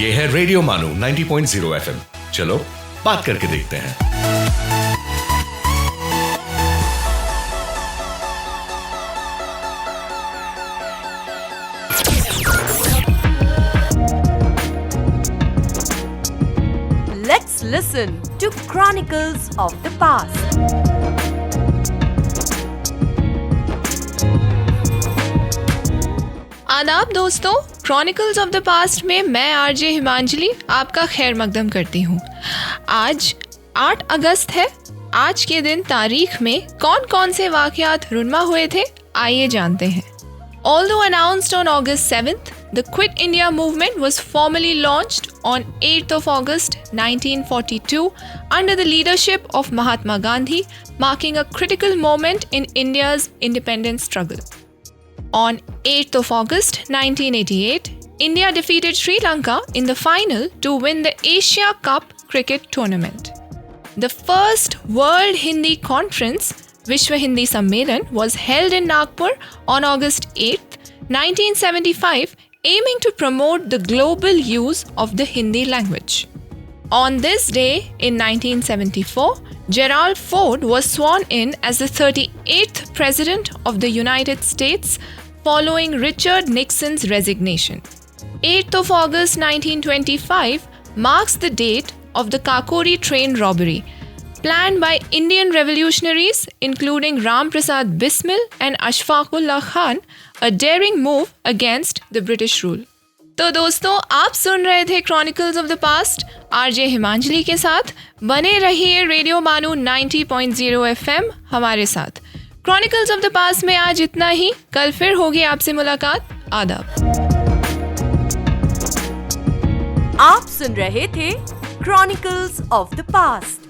ये है रेडियो मानो 90.0 FM। चलो बात करके देखते हैं। Let's listen to Chronicles of the Past. आदाब दोस्तों, क्रॉनिकल्स ऑफ द पास्ट में मैं आरजे हिमांजलि आपका खैर मकदम करती हूँ। आज 8 अगस्त है। आज के दिन तारीख में कौन कौन से वाक़यात रुनमा हुए थे, आइए जानते हैं। Although announced on August 7th, the Quit India movement was formally launched on 8th of August 1942 under the leadership of Mahatma Gandhi, marking a critical moment in India's independence struggle. On 8th of August 1988, India defeated Sri Lanka in the final to win the Asia Cup cricket tournament. The first World Hindi Conference, Vishwa Hindi Sammelan, was held in Nagpur on August 8th, 1975, aiming to promote the global use of the Hindi language. On this day in 1974, Gerald Ford was sworn in as the 38th President of the United States following Richard Nixon's resignation. 8th of August 1925 marks the date of the Kakori train robbery, planned by Indian revolutionaries including Ram Prasad Bismil and Ashfaqullah Khan, a daring move against the British rule. तो दोस्तों, आप सुन रहे थे chronicles of the past RJ Himanjali के साथ। बने रहिए रेडियो मानू 90.0 FM हमारे साथ। क्रॉनिकल्स ऑफ द पास्ट में आज इतना ही। कल फिर होगी आपसे मुलाकात। आदाब। आप सुन रहे थे क्रॉनिकल्स ऑफ द पास्ट।